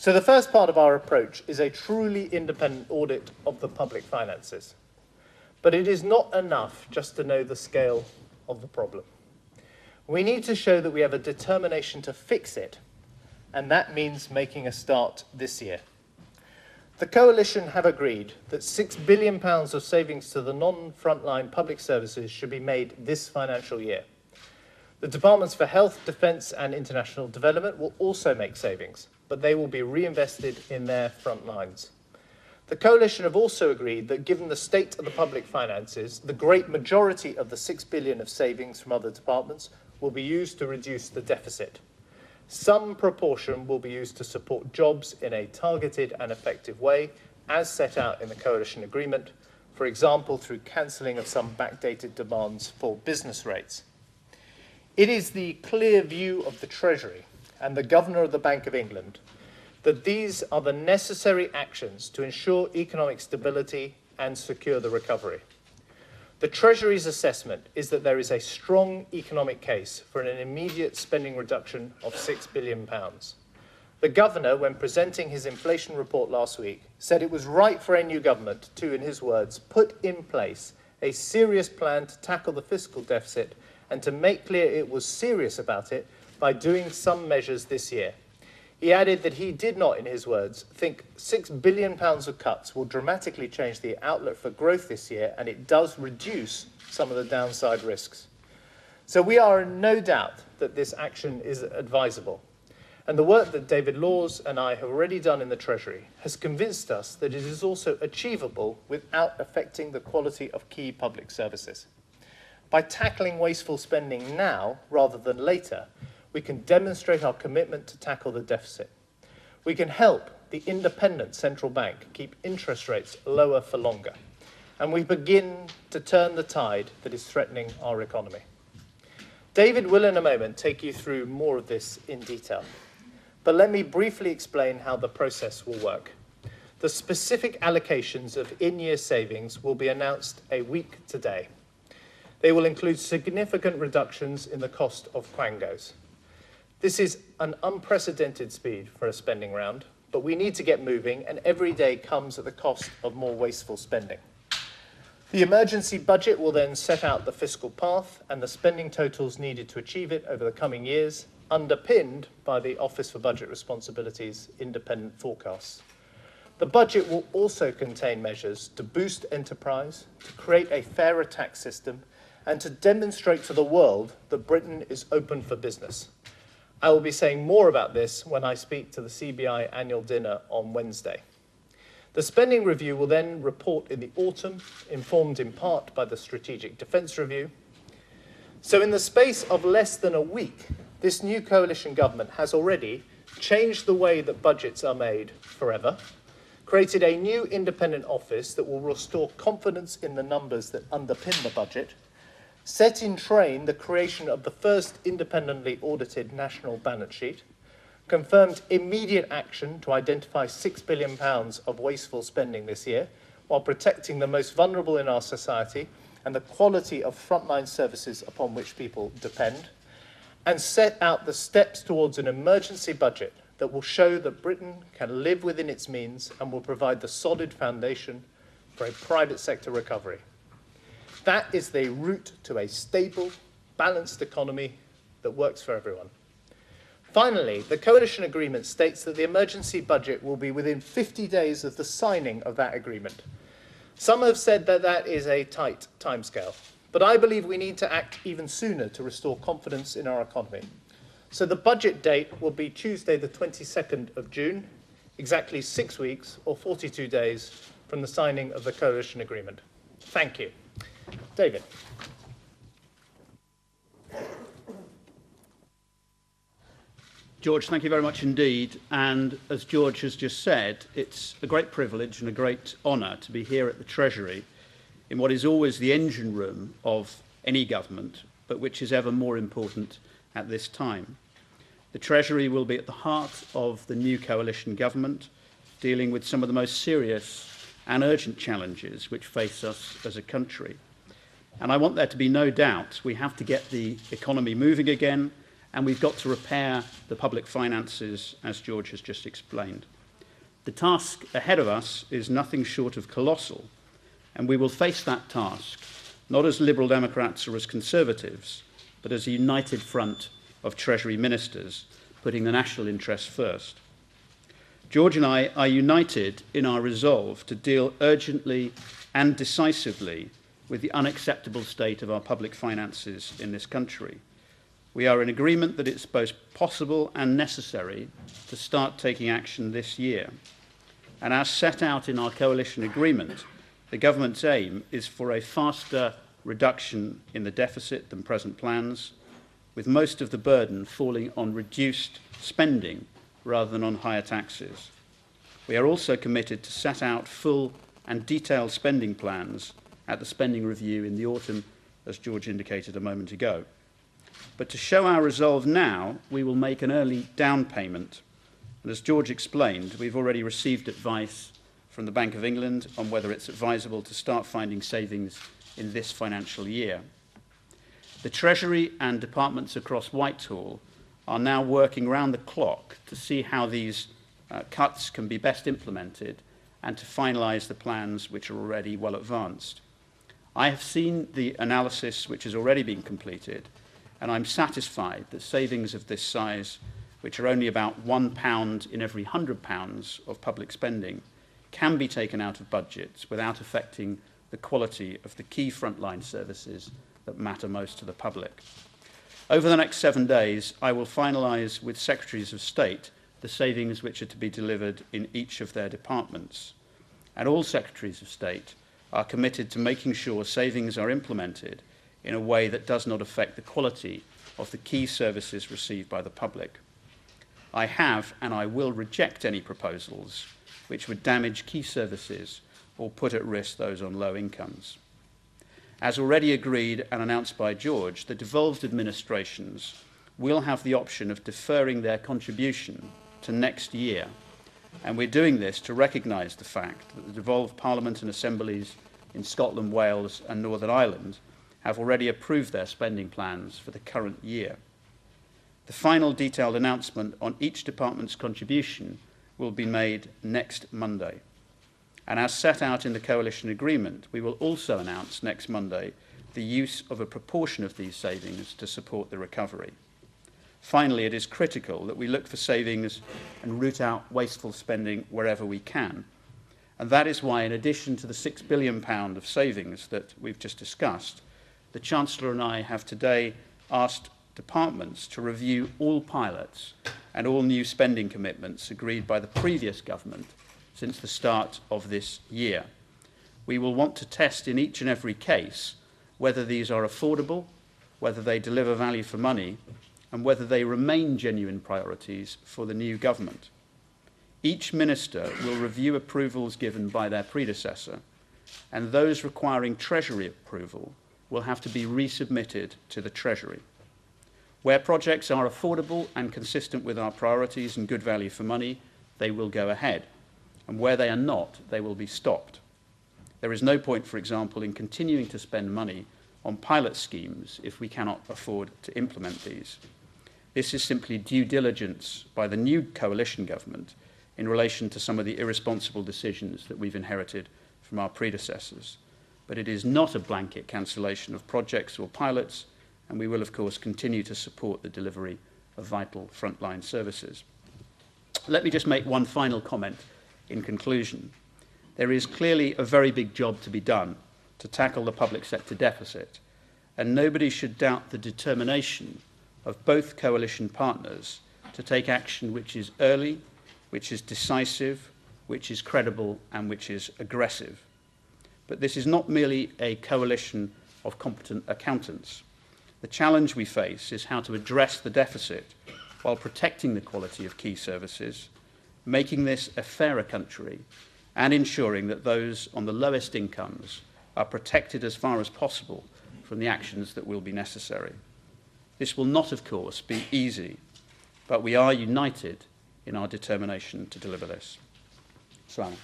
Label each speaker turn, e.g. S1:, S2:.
S1: So the first part of our approach is a truly independent audit of the public finances. But it is not enough just to know the scale of the problem. We need to show that we have a determination to fix it, and that means making a start this year. The Coalition have agreed that £6 billion of savings to the non-frontline public services should be made this financial year. The Departments for Health, Defence and International Development will also make savings, but they will be reinvested in their front lines. The Coalition have also agreed that given the state of the public finances, the great majority of the £6 billion of savings from other departments will be used to reduce the deficit. Some proportion will be used to support jobs in a targeted and effective way, as set out in the Coalition Agreement, for example, through cancelling of some backdated demands for business rates. It is the clear view of the Treasury and the Governor of the Bank of England that these are the necessary actions to ensure economic stability and secure the recovery. The Treasury's assessment is that there is a strong economic case for an immediate spending reduction of £6 billion. The Governor, when presenting his inflation report last week, said it was right for a new government to, in his words, put in place a serious plan to tackle the fiscal deficit and to make clear it was serious about it by doing some measures this year. He added that he did not, in his words, think £6 billion of cuts will dramatically change the outlook for growth this year, and it does reduce some of the downside risks. So we are in no doubt that this action is advisable. And the work that David Laws and I have already done in the Treasury has convinced us that it is also achievable without affecting the quality of key public services. By tackling wasteful spending now rather than later, we can demonstrate our commitment to tackle the deficit. We can help the independent central bank keep interest rates lower for longer. And we begin to turn the tide that is threatening our economy. David will in a moment take you through more of this in detail. But let me briefly explain how the process will work. The specific allocations of in-year savings will be announced a week today. They will include significant reductions in the cost of quangos. This is an unprecedented speed for a spending round, but we need to get moving, and every day comes at the cost of more wasteful spending. The emergency budget will then set out the fiscal path and the spending totals needed to achieve it over the coming years, underpinned by the Office for Budget Responsibility's independent forecasts. The budget will also contain measures to boost enterprise, to create a fairer tax system, and to demonstrate to the world that Britain is open for business. I will be saying more about this when I speak to the CBI annual dinner on Wednesday. The spending review will then report in the autumn, informed in part by the Strategic Defence Review. So in the space of less than a week, this new coalition government has already changed the way that budgets are made forever, created a new independent office that will restore confidence in the numbers that underpin the budget, set in train the creation of the first independently audited national balance sheet, confirmed immediate action to identify £6 billion of wasteful spending this year, while protecting the most vulnerable in our society and the quality of frontline services upon which people depend, and set out the steps towards an emergency budget that will show that Britain can live within its means and will provide the solid foundation for a private sector recovery. That is the route to a stable, balanced economy that works for everyone. Finally, the coalition agreement states that the emergency budget will be within 50 days of the signing of that agreement. Some have said that that is a tight timescale, but I believe we need to act even sooner to restore confidence in our economy. So the budget date will be Tuesday, the 22nd of June, exactly 6 weeks or 42 days from the signing of the coalition agreement. Thank you. David.
S2: George, thank you very much indeed. And as George has just said, it's a great privilege and a great honour to be here at the Treasury in what is always the engine room of any government, but which is ever more important at this time. The Treasury will be at the heart of the new coalition government, dealing with some of the most serious and urgent challenges which face us as a country. And I want there to be no doubt we have to get the economy moving again, and we've got to repair the public finances, as George has just explained. The task ahead of us is nothing short of colossal, and we will face that task not as Liberal Democrats or as Conservatives, but as a united front of Treasury ministers, putting the national interest first. George and I are united in our resolve to deal urgently and decisively with the unacceptable state of our public finances in this country. We are in agreement that it's both possible and necessary to start taking action this year. And as set out in our coalition agreement, the government's aim is for a faster reduction in the deficit than present plans, with most of the burden falling on reduced spending rather than on higher taxes. We are also committed to set out full and detailed spending plans at the spending review in the autumn, as George indicated a moment ago. But to show our resolve now, we will make an early down payment. And as George explained, we've already received advice from the Bank of England on whether it's advisable to start finding savings in this financial year. The Treasury and departments across Whitehall are now working round the clock to see how these cuts can be best implemented and to finalise the plans which are already well advanced. I have seen the analysis which has already been completed, and I'm satisfied that savings of this size, which are only about £1 in every £100 of public spending, can be taken out of budgets without affecting the quality of the key frontline services that matter most to the public. Over the next 7 days, I will finalise with Secretaries of State the savings which are to be delivered in each of their departments. And all Secretaries of State are committed to making sure savings are implemented in a way that does not affect the quality of the key services received by the public. I have and I will reject any proposals which would damage key services or put at risk those on low incomes. As already agreed and announced by George, the devolved administrations will have the option of deferring their contribution to next year, and we're doing this to recognise the fact that the devolved Parliament and assemblies in Scotland, Wales and Northern Ireland have already approved their spending plans for the current year. The final detailed announcement on each department's contribution will be made next Monday. And as set out in the coalition agreement, we will also announce next Monday the use of a proportion of these savings to support the recovery. Finally, it is critical that we look for savings and root out wasteful spending wherever we can. And that is why, in addition to the £6 billion of savings that we've just discussed, the Chancellor and I have today asked departments to review all pilots and all new spending commitments agreed by the previous government since the start of this year. We will want to test in each and every case whether these are affordable, whether they deliver value for money, and whether they remain genuine priorities for the new government. Each minister will review approvals given by their predecessor, and those requiring Treasury approval will have to be resubmitted to the Treasury. Where projects are affordable and consistent with our priorities and good value for money, they will go ahead. And where they are not, they will be stopped. There is no point, for example, in continuing to spend money on pilot schemes if we cannot afford to implement these. This is simply due diligence by the new coalition government in relation to some of the irresponsible decisions that we've inherited from our predecessors. But it is not a blanket cancellation of projects or pilots, and we will, of course, continue to support the delivery of vital frontline services. Let me just make one final comment in conclusion. There is clearly a very big job to be done to tackle the public sector deficit, and nobody should doubt the determination of both coalition partners to take action which is early, which is decisive, which is credible, and which is aggressive. But this is not merely a coalition of competent accountants. The challenge we face is how to address the deficit while protecting the quality of key services, making this a fairer country, and ensuring that those on the lowest incomes are protected as far as possible from the actions that will be necessary. This will not, of course, be easy, but we are united in our determination to deliver this. Salama.